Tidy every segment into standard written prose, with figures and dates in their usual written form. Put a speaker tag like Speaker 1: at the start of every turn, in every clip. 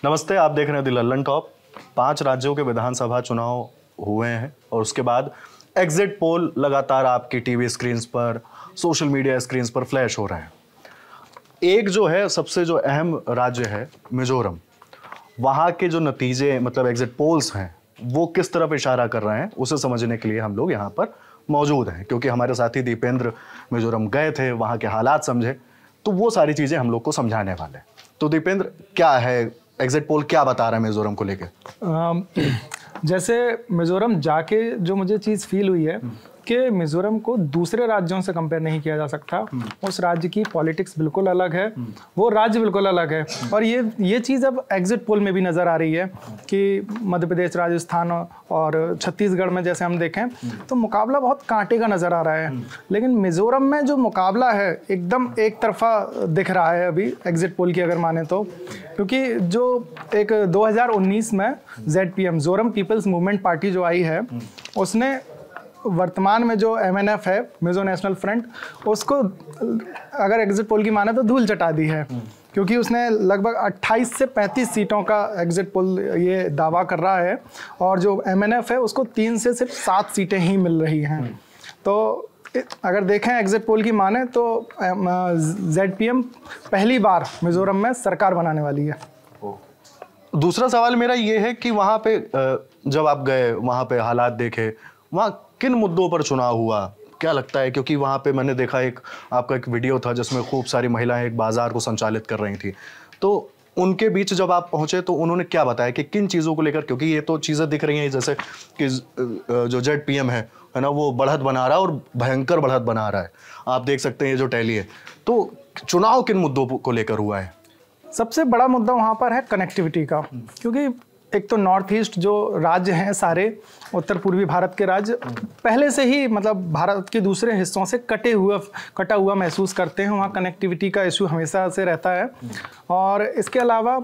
Speaker 1: नमस्ते, आप देख रहे हैं द लल्लन टॉप। 5 राज्यों के विधानसभा चुनाव हुए हैं और उसके बाद एग्जिट पोल लगातार आपकी टीवी स्क्रीन्स पर, सोशल मीडिया स्क्रीन्स पर फ्लैश हो रहे हैं। एक जो है सबसे जो अहम राज्य है मिजोरम, वहाँ के जो नतीजे मतलब एग्जिट पोल्स हैं वो किस तरफ इशारा कर रहे हैं उसे समझने के लिए हम लोग यहाँ पर मौजूद हैं, क्योंकि हमारे साथी दीपेंद्र मिजोरम गए थे, वहाँ के हालात समझे, तो वो सारी चीज़ें हम लोग को समझाने वाले हैं। तो दीपेंद्र, क्या है एग्जिट पोल, क्या बता रहा है मिजोरम को लेकर?
Speaker 2: जैसे मिजोरम जाके जो मुझे चीज़ फील हुई है कि मिजोरम को दूसरे राज्यों से कंपेयर नहीं किया जा सकता। उस राज्य की पॉलिटिक्स बिल्कुल अलग है, वो राज्य बिल्कुल अलग है। और ये चीज़ अब एग्जिट पोल में भी नज़र आ रही है कि मध्य प्रदेश, राजस्थान और छत्तीसगढ़ में जैसे हम देखें तो मुकाबला बहुत कांटे का नज़र आ रहा है। लेकिन मिजोरम में जो मुकाबला है एकदम एक तरफा दिख रहा है अभी एग्जिट पोल की अगर माने तो, क्योंकि जो एक 2019 में ZPM Zoram people's movement party जो आई है, उसने वर्तमान में जो MNF है, मिजो नेशनल फ्रंट, उसको अगर एग्जिट पोल की माने तो धूल चटा दी है, क्योंकि उसने लगभग 28 से 35 सीटों का एग्जिट पोल ये दावा कर रहा है और जो MNF है उसको 3 से सिर्फ 7 सीटें ही मिल रही हैं। तो अगर देखें एग्जिट पोल की माने तो ZPM पहली बार मिजोरम में सरकार बनाने वाली है।
Speaker 1: दूसरा सवाल मेरा ये है कि वहाँ पे जब आप गए, वहाँ पे हालात देखे, वहाँ किन मुद्दों पर चुनाव हुआ, क्या लगता है? क्योंकि वहाँ पे मैंने देखा आपका एक वीडियो था जिसमें खूब सारी महिलाएं एक बाजार को संचालित कर रही थी, तो उनके बीच जब आप पहुँचे तो उन्होंने क्या बताया कि किन चीज़ों को लेकर? क्योंकि ये तो चीज़ें दिख रही हैं जैसे कि जो ZPM है ना, वो बढ़त बना रहा है और भयंकर बढ़त बना रहा है, आप देख सकते हैं ये जो टैली है। तो चुनाव किन मुद्दों को लेकर हुआ है?
Speaker 2: सबसे बड़ा मुद्दा वहाँ पर है कनेक्टिविटी का, क्योंकि एक तो नॉर्थ ईस्ट जो राज्य हैं सारे उत्तर पूर्वी भारत के राज्य पहले से ही मतलब भारत के दूसरे हिस्सों से कटा हुआ महसूस करते हैं। वहाँ कनेक्टिविटी का इशू हमेशा से रहता है। और इसके अलावा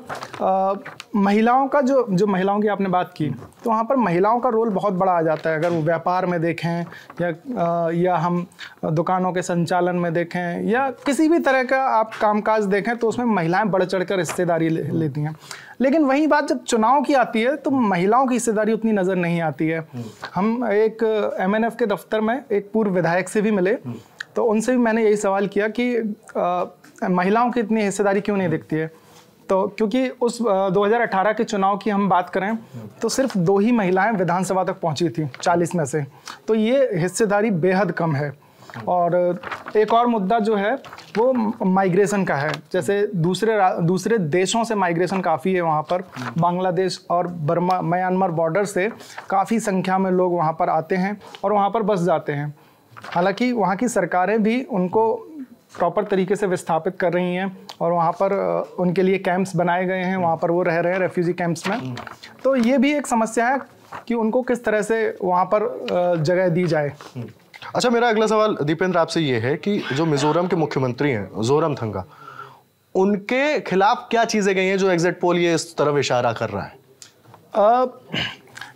Speaker 2: महिलाओं का जो महिलाओं की आपने बात की, तो वहाँ पर महिलाओं का रोल बहुत बड़ा आ जाता है। अगर वो व्यापार में देखें या हम दुकानों के संचालन में देखें या किसी भी तरह का आप कामकाज देखें तो उसमें महिलाएं बढ़ चढ़कर हिस्सेदारी लेती हैं। लेकिन वही बात जब चुनाव की आती है तो महिलाओं की हिस्सेदारी उतनी नज़र नहीं आती है। हम एक MNF के दफ्तर में एक पूर्व विधायक से भी मिले, तो उनसे भी मैंने यही सवाल किया कि महिलाओं की इतनी हिस्सेदारी क्यों नहीं दिखती है। तो क्योंकि उस 2018 के चुनाव की हम बात करें तो सिर्फ 2 ही महिलाएं विधानसभा तक पहुंची थी 40 में से, तो ये हिस्सेदारी बेहद कम है। और एक और मुद्दा जो है वो माइग्रेशन का है। जैसे दूसरे देशों से माइग्रेशन काफ़ी है वहाँ पर, बांग्लादेश और बर्मा म्यांमार बॉर्डर से काफ़ी संख्या में लोग वहाँ पर आते हैं और वहाँ पर बस जाते हैं। हालांकि वहाँ की सरकारें भी उनको प्रॉपर तरीके से विस्थापित कर रही हैं और वहाँ पर उनके लिए कैंप्स बनाए गए हैं, वहाँ पर वो रह रहे हैं रेफ्यूजी कैंप्स में। तो ये भी एक समस्या है कि उनको किस तरह से वहाँ पर जगह दी जाए।
Speaker 1: अच्छा, मेरा अगला सवाल दीपेंद्र आपसे ये है कि जो मिजोरम के मुख्यमंत्री हैं जोरमथंगा, उनके खिलाफ क्या चीज़ें गई हैं जो एग्जिट पोल ये इस तरफ इशारा कर रहा है?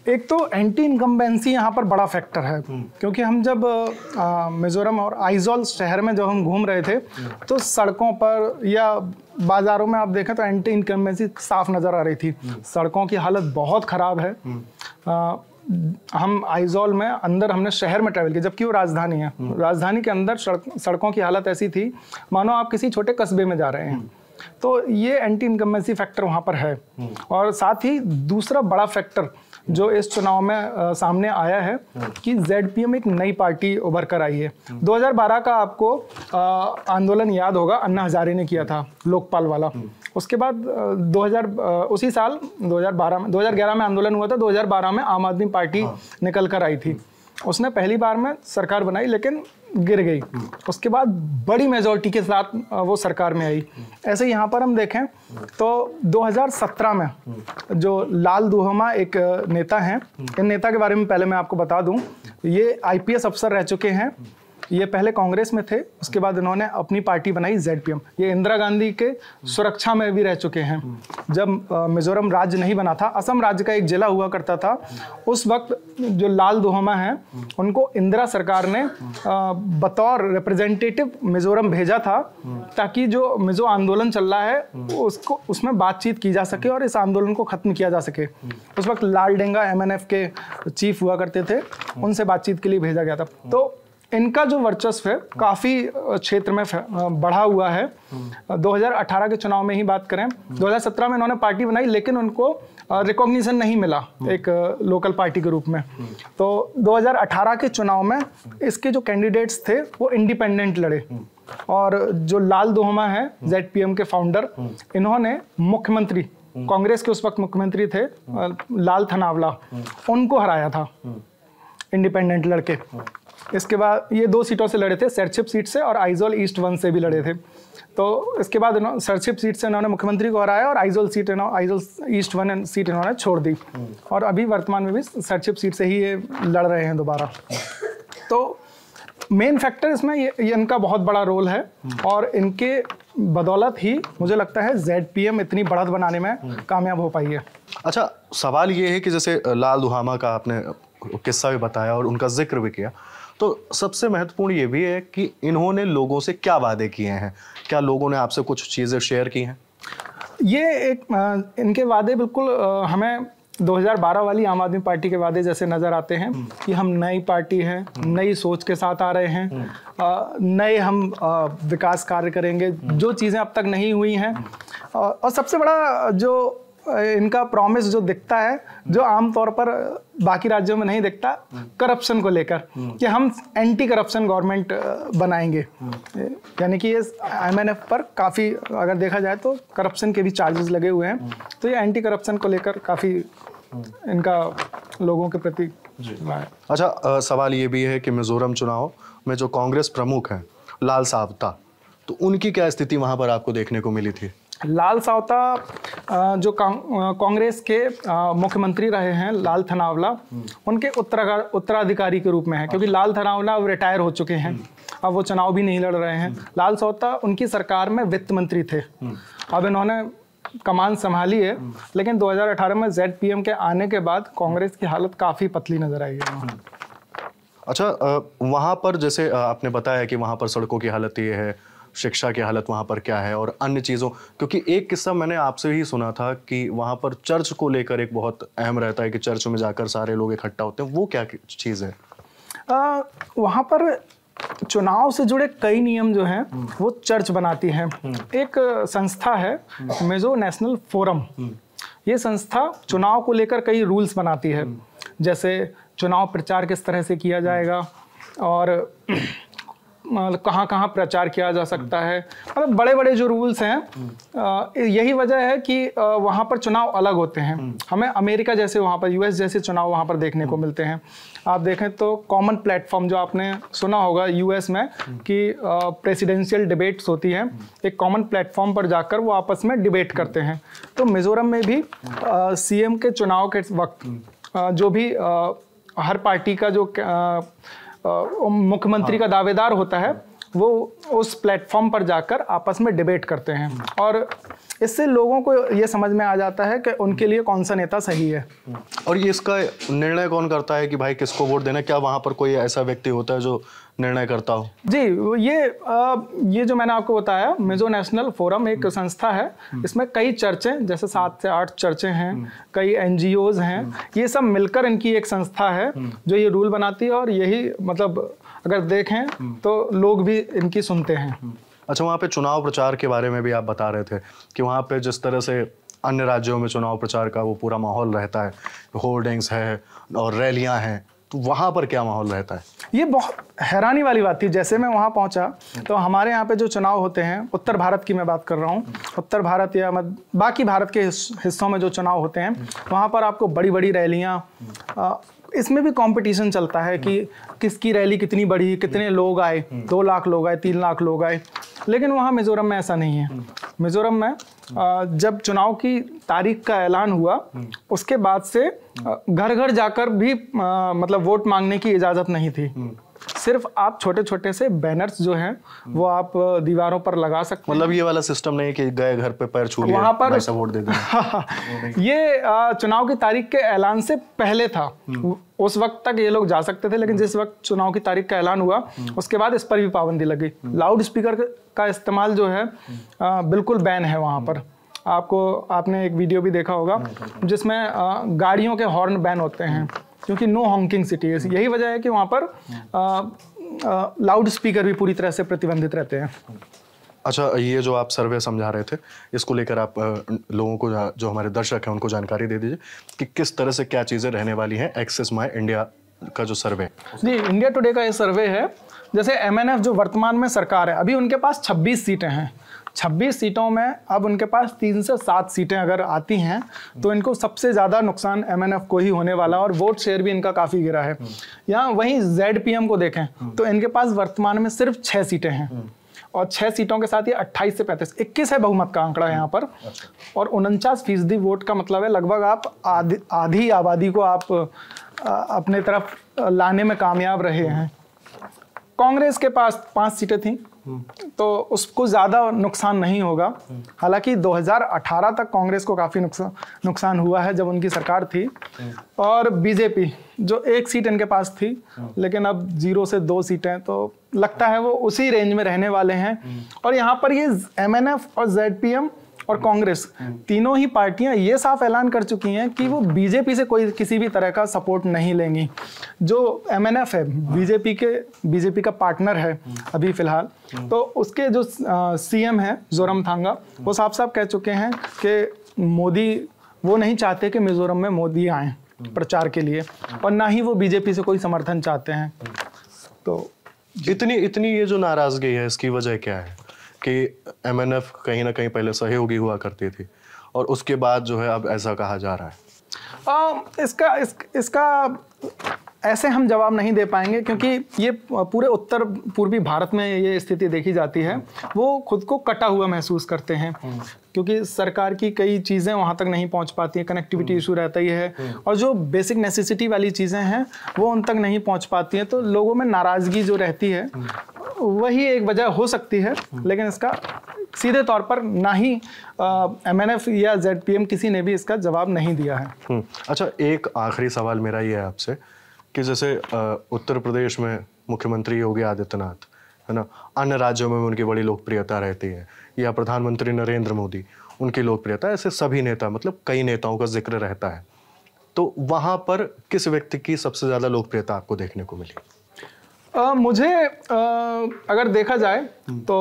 Speaker 2: एक तो एंटी इनकम्बेंसी यहाँ पर बड़ा फैक्टर है, क्योंकि हम जब मिजोरम और आइजोल शहर में जब हम घूम रहे थे तो सड़कों पर या बाज़ारों में आप देखें तो एंटी इनकम्बेंसी साफ नज़र आ रही थी। सड़कों की हालत बहुत ख़राब है। हम आइजोल में अंदर हमने शहर में ट्रैवल किया, जबकि वो राजधानी है। राजधानी के अंदर सड़कों की हालत ऐसी थी मानो आप किसी छोटे कस्बे में जा रहे हैं। तो ये एंटी इनकम्बेंसी फैक्टर वहाँ पर है। और साथ ही दूसरा बड़ा फैक्टर जो इस चुनाव में सामने आया है कि ZPM एक नई पार्टी उभर कर आई है। 2012 का आपको आंदोलन याद होगा, अन्ना हजारे ने किया था लोकपाल वाला। उसके बाद उसी साल 2011 में आंदोलन हुआ था, 2012 में आम आदमी पार्टी निकल कर आई थी। उसने पहली बार में सरकार बनाई लेकिन गिर गई। उसके बाद बड़ी मेजॉरिटी के साथ वो सरकार में आई। ऐसे यहाँ पर हम देखें तो 2017 में जो लाल दुहमा एक नेता हैं, इन नेता के बारे में पहले मैं आपको बता दूं, ये IPS अफसर रह चुके हैं ये पहले कांग्रेस में थे, उसके बाद इन्होंने अपनी पार्टी बनाई ZPM। ये इंदिरा गांधी के सुरक्षा में भी रह चुके हैं। जब मिजोरम राज्य नहीं बना था, असम राज्य का एक जिला हुआ करता था, उस वक्त जो लाल दुहोमा हैं उनको इंदिरा सरकार ने बतौर रिप्रेजेंटेटिव मिजोरम भेजा था, ताकि जो मिजो आंदोलन चल रहा है उसको उसमें बातचीत की जा सके और इस आंदोलन को खत्म किया जा सके। उस वक्त लाल डेंगा MNF के चीफ हुआ करते थे, उनसे बातचीत के लिए भेजा गया था। तो इनका जो वर्चस्व है काफ़ी क्षेत्र में बढ़ा हुआ है। 2018 के चुनाव में ही बात करें, 2017 में इन्होंने पार्टी बनाई, लेकिन उनको रिकॉग्निशन नहीं मिला एक लोकल पार्टी के रूप में। तो 2018 के चुनाव में इसके जो कैंडिडेट्स थे वो इंडिपेंडेंट लड़े, और जो लाल दुहोमा है ZPM के फाउंडर, इन्होंने मुख्यमंत्री, कांग्रेस के उस वक्त मुख्यमंत्री थे लाल थनावला, उनको हराया था इंडिपेंडेंट लड़के। इसके बाद ये 2 सीटों से लड़े थे, सरछिप सीट से और आइजोल ईस्ट 1 से भी लड़े थे। तो इसके बाद सरछिप सीट से इन्होंने मुख्यमंत्री को हराया और आइजोल ईस्ट 1 सीट इन्होंने छोड़ दी, और अभी वर्तमान में भी सरछिप सीट से ही ये लड़ रहे हैं दोबारा। तो मेन फैक्टर इसमें ये इनका बहुत बड़ा रोल है, और इनके बदौलत ही मुझे लगता है ZPM इतनी बढ़त बनाने में कामयाब हो पाई है।
Speaker 1: अच्छा, सवाल ये है कि जैसे लाल दुहामा का आपने किस्सा भी बताया और उनका जिक्र भी किया, तो सबसे महत्वपूर्ण ये भी है कि इन्होंने लोगों से क्या वादे किए हैं? क्या लोगों ने आपसे कुछ चीज़ें शेयर की हैं?
Speaker 2: ये एक इनके वादे बिल्कुल हमें 2012 वाली आम आदमी पार्टी के वादे जैसे नज़र आते हैं कि हम नई पार्टी हैं, नई सोच के साथ आ रहे हैं, नए हम विकास कार्य करेंगे, जो चीज़ें अब तक नहीं हुई हैं। और सबसे बड़ा जो इनका प्रॉमिस जो दिखता है, जो आमतौर पर बाकी राज्यों में नहीं दिखता, करप्शन को लेकर, कि हम एंटी करप्शन गवर्नमेंट बनाएंगे। यानी कि ये MNF पर काफ़ी, अगर देखा जाए तो करप्शन के भी चार्जेस लगे हुए हैं, तो ये एंटी करप्शन को लेकर काफ़ी इनका लोगों के प्रति।
Speaker 1: अच्छा, सवाल ये भी है कि मिजोरम चुनाव में जो कांग्रेस प्रमुख हैं लाल सावता, तो उनकी क्या स्थिति वहाँ पर आपको देखने को मिली थी?
Speaker 2: लाल सावता जो कांग्रेस के मुख्यमंत्री रहे हैं, लाल थनावला, उनके उत्तराधिकारी के रूप में है, क्योंकि लाल थनावला अब रिटायर हो चुके हैं, अब वो चुनाव भी नहीं लड़ रहे हैं। लाल सावता उनकी सरकार में वित्त मंत्री थे, अब इन्होंने कमान संभाली है, लेकिन 2018 में ZPM के आने के बाद कांग्रेस की हालत काफ़ी पतली नजर आई है।
Speaker 1: अच्छा, वहाँ पर जैसे आपने बताया कि वहाँ पर सड़कों की हालत ये है, शिक्षा की हालत वहाँ पर क्या है और अन्य चीज़ों, क्योंकि एक किस्सा मैंने आपसे ही सुना था कि वहाँ पर चर्च को लेकर एक बहुत अहम रहता है कि चर्च में जाकर सारे लोग इकट्ठा होते हैं, वो क्या चीज़ है?
Speaker 2: वहाँ पर चुनाव से जुड़े कई नियम जो हैं वो चर्च बनाती है। एक संस्था है मिजो नेशनल फोरम, ये संस्था चुनाव को लेकर कई रूल्स बनाती है, जैसे चुनाव प्रचार किस तरह से किया जाएगा और कहाँ कहाँ प्रचार किया जा सकता है, मतलब बड़े बड़े जो रूल्स हैं। यही वजह है कि वहाँ पर चुनाव अलग होते हैं। हमें अमेरिका जैसे, वहाँ पर US जैसे चुनाव वहाँ पर देखने को मिलते हैं। आप देखें तो कॉमन प्लेटफॉर्म, जो आपने सुना होगा US में कि प्रेसिडेंशियल डिबेट्स होती हैं, एक कॉमन प्लेटफॉर्म पर जाकर वो आपस में डिबेट करते हैं। तो मिजोरम में भी CM के चुनाव के वक्त जो भी हर पार्टी का जो मुख्यमंत्री का दावेदार होता है, वो उस प्लेटफॉर्म पर जाकर आपस में डिबेट करते हैं, और इससे लोगों को ये समझ में आ जाता है कि उनके लिए कौन सा नेता सही है।
Speaker 1: और ये इसका निर्णय कौन करता है कि भाई किसको वोट देना? क्या वहाँ पर कोई ऐसा व्यक्ति होता है जो निर्णय करता हो?
Speaker 2: जी, ये जो मैंने आपको बताया, मिजो नेशनल फोरम एक संस्था है, इसमें कई चर्चें, जैसे 7 से 8 चर्चें हैं, कई NGOs हैं, ये सब मिलकर इनकी एक संस्था है जो ये रूल बनाती है, और यही मतलब अगर देखें तो लोग भी इनकी सुनते हैं।
Speaker 1: अच्छा, वहाँ पे चुनाव प्रचार के बारे में भी आप बता रहे थे कि वहाँ पे जिस तरह से अन्य राज्यों में चुनाव प्रचार का वो पूरा माहौल रहता है, होर्डिंग्स है और रैलियाँ हैं, तो वहाँ पर क्या माहौल रहता है?
Speaker 2: ये बहुत हैरानी वाली बात थी। जैसे मैं वहाँ पहुँचा तो हमारे यहाँ पे जो चुनाव होते हैं, उत्तर भारत की मैं बात कर रहा हूँ, उत्तर भारत या बाकी भारत के हिस्सों में जो चुनाव होते हैं, वहाँ पर आपको बड़ी बड़ी रैलियाँ, इसमें भी कंपटीशन चलता है कि किसकी रैली कितनी बड़ी, कितने लोग आए, 2 लाख लोग आए, 3 लाख लोग आए। लेकिन वहाँ मिजोरम में ऐसा नहीं है। मिजोरम में जब चुनाव की तारीख का ऐलान हुआ, उसके बाद से घर घर जाकर भी मतलब वोट मांगने की इजाज़त नहीं थी। सिर्फ आप छोटे छोटे से बैनर्स जो हैं वो आप दीवारों पर लगा सकते हैं।
Speaker 1: मतलब ये वाला सिस्टम नहीं कि गए घर पे पैर छू लिया,
Speaker 2: वहाँ पर
Speaker 1: भाई साहब वोट दे दें।
Speaker 2: ये चुनाव की तारीख के ऐलान से पहले था, उस वक्त तक ये लोग जा सकते थे, लेकिन जिस वक्त चुनाव की तारीख का ऐलान हुआ उसके बाद इस पर भी पाबंदी लगी। लाउड स्पीकर का इस्तेमाल जो है बिल्कुल बैन है वहाँ पर। आपने एक वीडियो भी देखा होगा जिसमें गाड़ियों के हॉर्न बैन होते हैं, क्योंकि नो हॉन्किंग सिटी है। यही वजह है कि वहाँ पर लाउड स्पीकर भी पूरी तरह से प्रतिबंधित रहते हैं।
Speaker 1: अच्छा, ये जो आप सर्वे समझा रहे थे, इसको लेकर आप लोगों को, जो हमारे दर्शक हैं उनको जानकारी दे दीजिए कि किस तरह से क्या चीज़ें रहने वाली हैं एक्सेस माई इंडिया का जो सर्वे।
Speaker 2: जी, इंडिया टुडे का ये सर्वे है। जैसे MNF जो वर्तमान में सरकार है, अभी उनके पास 26 सीटें हैं। 26 सीटों में अब उनके पास 3 से 7 सीटें अगर आती हैं तो इनको सबसे ज़्यादा नुकसान MNF को ही होने वाला, और वोट शेयर भी इनका काफ़ी गिरा है। यहाँ वहीं ZPM को देखें तो इनके पास वर्तमान में सिर्फ 6 सीटें हैं, और 6 सीटों के साथ ये 28 से 35, 21 है बहुमत का आंकड़ा यहाँ पर। और 49% वोट का मतलब है लगभग आप आधी आबादी को आप अपने तरफ लाने में कामयाब रहे हैं। कांग्रेस के पास 5 सीटें थीं तो उसको ज़्यादा नुकसान नहीं होगा। हालांकि 2018 तक कांग्रेस को काफ़ी नुकसान हुआ है जब उनकी सरकार थी। और बीजेपी जो 1 सीट इनके पास थी, लेकिन अब 0 से 2 सीटें, तो लगता है वो उसी रेंज में रहने वाले हैं। और यहाँ पर ये MNF और ZPM और कांग्रेस तीनों ही पार्टियां ये साफ ऐलान कर चुकी हैं कि वो बीजेपी से कोई किसी भी तरह का सपोर्ट नहीं लेंगी। जो MNF है बीजेपी का पार्टनर है अभी फिलहाल, तो उसके जो CM है जोरामथांगा, वो साफ साफ कह चुके हैं कि मोदी, वो नहीं चाहते कि मिजोरम में मोदी आए प्रचार के लिए, और ना ही वो बीजेपी से कोई समर्थन चाहते हैं। तो
Speaker 1: इतनी ये जो नाराजगी है, इसकी वजह क्या है कि MNF कहीं ना कहीं पहले सहयोगी हुआ करती थी और उसके बाद जो है अब ऐसा कहा जा रहा है?
Speaker 2: इसका ऐसे हम जवाब नहीं दे पाएंगे, क्योंकि ये पूरे उत्तर पूर्वी भारत में ये स्थिति देखी जाती है। वो खुद को कटा हुआ महसूस करते हैं, क्योंकि सरकार की कई चीज़ें वहाँ तक नहीं पहुँच पाती हैं, कनेक्टिविटी इशू रहता ही है, और जो बेसिक नेसेसिटी वाली चीज़ें हैं वो उन तक नहीं पहुँच पाती हैं। तो लोगों में नाराज़गी जो रहती है वही एक वजह हो सकती है, लेकिन इसका सीधे तौर पर ना ही MNF या ZPM किसी ने भी इसका जवाब नहीं दिया है।
Speaker 1: अच्छा, एक आखिरी सवाल मेरा ये है आपसे कि जैसे उत्तर प्रदेश में मुख्यमंत्री योगी आदित्यनाथ है ना, अन्य राज्यों में उनकी बड़ी लोकप्रियता रहती है, या प्रधानमंत्री नरेंद्र मोदी, उनकी लोकप्रियता, ऐसे सभी नेता, मतलब कई नेताओं का जिक्र रहता है, तो वहाँ पर किस व्यक्ति की सबसे ज़्यादा लोकप्रियता आपको देखने को मिली?
Speaker 2: मुझे अगर देखा जाए तो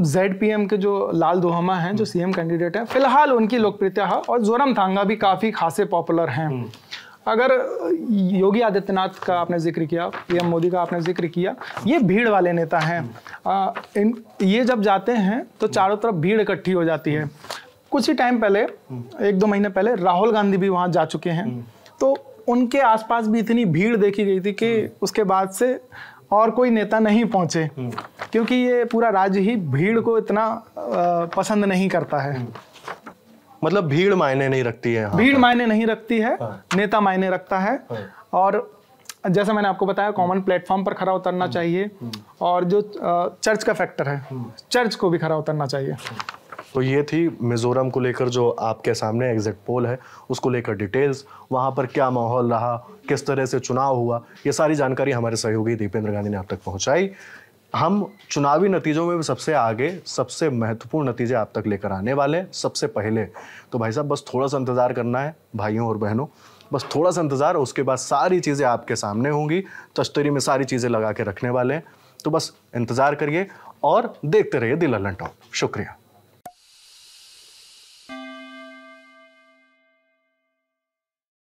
Speaker 2: ZPM के जो लाल दोहमा हैं, जो CM कैंडिडेट हैं, फिलहाल उनकी लोकप्रियता है, और जोरामथांगा भी काफ़ी खासे पॉपुलर हैं। अगर योगी आदित्यनाथ का आपने जिक्र किया, PM मोदी का आपने जिक्र किया, ये भीड़ वाले नेता हैं। ये जब जाते हैं तो चारों तरफ भीड़ इकट्ठी हो जाती है। कुछ ही टाइम पहले, 1-2 महीने पहले राहुल गांधी भी वहाँ जा चुके हैं, तो उनके आसपास भी इतनी भीड़ देखी गई थी कि उसके बाद से और कोई नेता नहीं पहुंचे, क्योंकि ये पूरा राज्य ही भीड़ को इतना पसंद नहीं करता है।
Speaker 1: मतलब भीड़ मायने नहीं रखती है?
Speaker 2: भीड़ मायने नहीं रखती है, नेता मायने रखता है। और जैसा मैंने आपको बताया, कॉमन प्लेटफॉर्म पर खरा उतरना चाहिए, और जो चर्च का फैक्टर है, चर्च को भी खरा उतरना चाहिए।
Speaker 1: तो ये थी मिजोरम को लेकर जो आपके सामने एग्जिट पोल है, उसको लेकर डिटेल्स, वहाँ पर क्या माहौल रहा, किस तरह से चुनाव हुआ, ये सारी जानकारी हमारे सहयोगी दीपेंद्र गांधी ने आप तक पहुँचाई। हम चुनावी नतीजों में भी सबसे आगे, सबसे महत्वपूर्ण नतीजे आप तक लेकर आने वाले हैं सबसे पहले। तो भाई साहब, बस थोड़ा सा इंतज़ार करना है भाइयों और बहनों, बस थोड़ा सा इंतज़ार, उसके बाद सारी चीज़ें आपके सामने होंगी। तश्तरी में सारी चीज़ें लगा के रखने वाले हैं, तो बस इंतज़ार करिए और देखते रहिए द लल्लन टॉप। शुक्रिया।